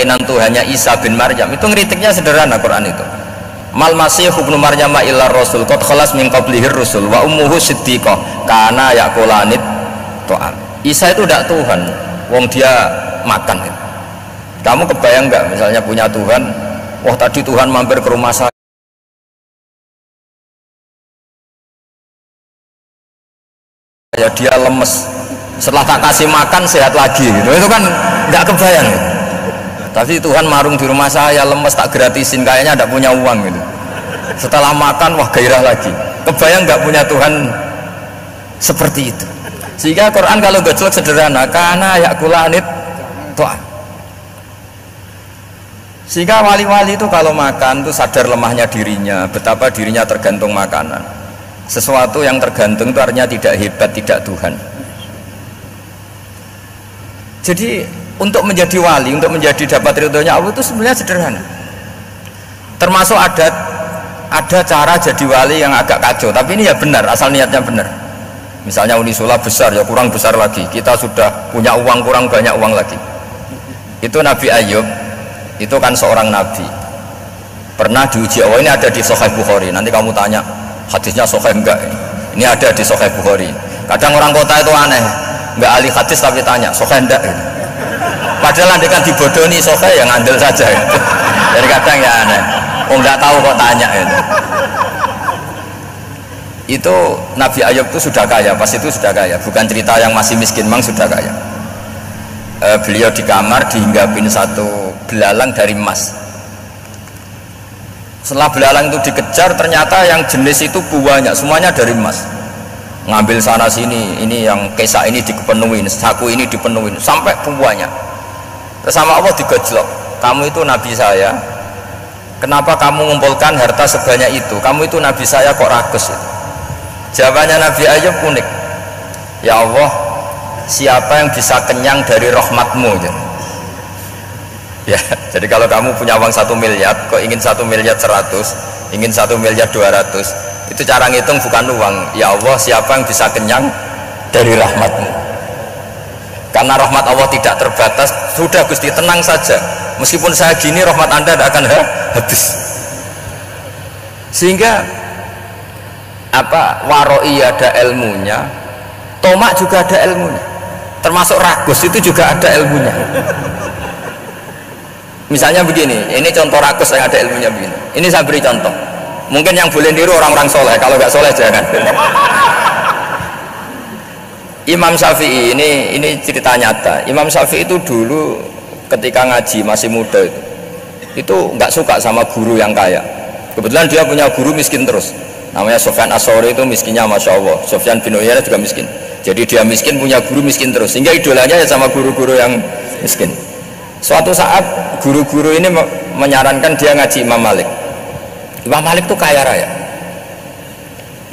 keyakinan Tuhannya Isa bin Maryam itu ngeritiknya sederhana. Quran itu mal masih ibnu Maryam illa rasul qad khalas min qablihir rusul wa ummuhu siddiqah kana yaqulanit ta'am. Isa itu tidak Tuhan, wong dia makan. Kamu kebayang nggak misalnya punya Tuhan, wah tadi Tuhan mampir ke rumah saya ya dia lemes, setelah tak kasih makan sehat lagi gitu. Itu kan nggak kebayang gitu. Tapi Tuhan marung di rumah saya lemes tak gratisin, kayaknya tidak punya uang gitu. Setelah makan wah gairah lagi. Kebayang nggak punya Tuhan seperti itu. Sehingga Quran kalau gejolak sederhana karena yakulanit to'am. Sehingga wali-wali itu kalau makan itu sadar lemahnya dirinya, betapa dirinya tergantung makanan. Sesuatu yang tergantung itu artinya tidak hebat, tidak Tuhan. Jadi untuk menjadi wali, untuk menjadi dapat ridhonya Allah itu sebenarnya sederhana. Termasuk ada cara jadi wali yang agak kacau, tapi ini ya benar, asal niatnya benar. Misalnya Unisula besar, ya kurang besar lagi. Kita sudah punya uang, kurang banyak uang lagi. Itu Nabi Ayub, itu kan seorang nabi. Pernah diuji Allah, ini ada di Sahih Bukhari. Nanti kamu tanya, hadisnya sahih enggak? Ini ada di Sahih Bukhari. Kadang orang kota itu aneh, enggak ahli hadis tapi tanya sahih enggak gitu. Padahal nanti kan dibodohi sahih yang ngandel saja gitu. Jadi kadang ya aneh, enggak tahu kok tanya gitu. Itu Nabi Ayub itu sudah kaya, pas itu sudah kaya, bukan cerita yang masih miskin, memang sudah kaya. Beliau di kamar dihinggapin satu belalang dari emas. Setelah belalang itu dikejar, ternyata yang jenis itu banyak, semuanya dari emas. Ngambil sana sini, ini yang kesak ini dipenuhin, saku ini dipenuhin, sampai banyak. Terus sama Allah digojlok, kamu itu nabi saya, kenapa kamu mengumpulkan harta sebanyak itu? Kamu itu nabi saya kok rakus itu? Jawabannya Nabi Ayub unik, ya Allah, siapa yang bisa kenyang dari rahmatmu? Ya, jadi kalau kamu punya uang 1 miliar, kok ingin 1 miliar 100, ingin 1 miliar 200, itu cara ngitung bukan uang. Ya Allah, siapa yang bisa kenyang dari rahmatmu? Karena rahmat Allah tidak terbatas. Sudah Gusti, tenang saja, meskipun saya gini rahmat Anda tidak akan habis. Sehingga waroi ada ilmunya, tomak juga ada ilmunya, termasuk ragus itu juga ada ilmunya. Misalnya begini, ini contoh rakus yang ada ilmunya begini. Ini saya beri contoh. Mungkin yang boleh niru orang-orang soleh, kalau nggak soleh jangan. Imam Syafi'i ini cerita nyata. Imam Syafi'i itu dulu ketika ngaji masih muda itu nggak suka sama guru yang kaya. Kebetulan dia punya guru miskin terus. Namanya Sufyan As-Tsauri, itu miskinnya masya Allah. Sufyan bin Uyainah juga miskin. Jadi dia miskin punya guru miskin terus. Sehingga idolanya ya sama guru-guru yang miskin. Suatu saat guru-guru ini menyarankan dia ngaji Imam Malik. Imam Malik itu kaya raya.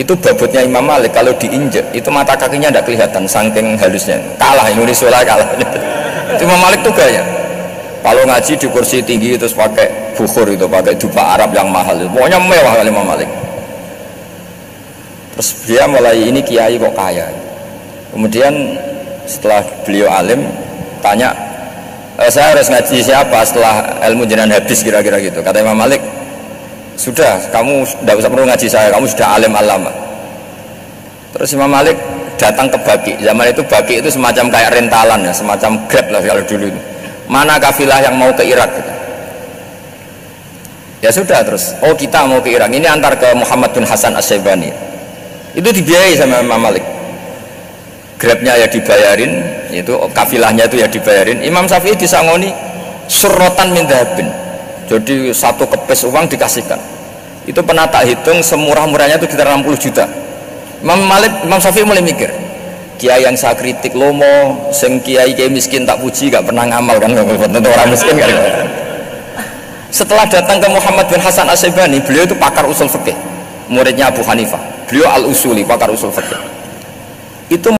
Itu babutnya Imam Malik kalau diinjek itu mata kakinya tidak kelihatan saking halusnya. Kalah Indonesia lah, kalah. Imam Malik itu kaya. Kalau ngaji di kursi tinggi terus pakai bukhur itu, pakai dupa Arab yang mahal itu. Pokoknya mewah kali Imam Malik. Terus dia mulai, ini kiai kok kaya. Kemudian setelah beliau alim tanya, saya harus ngaji siapa setelah ilmu jenengan habis kira-kira gitu. Kata Imam Malik, sudah, kamu tidak usah perlu ngaji saya, kamu sudah alim alama. Terus Imam Malik datang ke Baki. Zaman itu Baki itu semacam kayak rentalan ya, semacam Grab lah kalau dulu itu. Mana kafilah yang mau ke Irak gitu. Ya sudah, terus oh kita mau ke Irak, ini antar ke Muhammad bin Hasan As-Syaibani. Itu dibiayai sama Imam Malik. Grabnya ya dibayarin, itu kafilahnya itu ya dibayarin. Imam Syafi'i disangoni surrotan min dhahabin, jadi satu kepes uang dikasihkan. Itu pernah tak hitung semurah-murahnya itu sekitar 60 juta. Imam Syafi'i mulai mikir, kiai yang saya kritik lomo, sing kiai miskin tak puji, gak pernah ngamal kan, tentu orang miskin kan. Setelah datang ke Muhammad bin Hasan As-Syaibani, beliau itu pakar usul fikih, muridnya Abu Hanifah. Beliau al-usuli, pakar usul fikih. Itu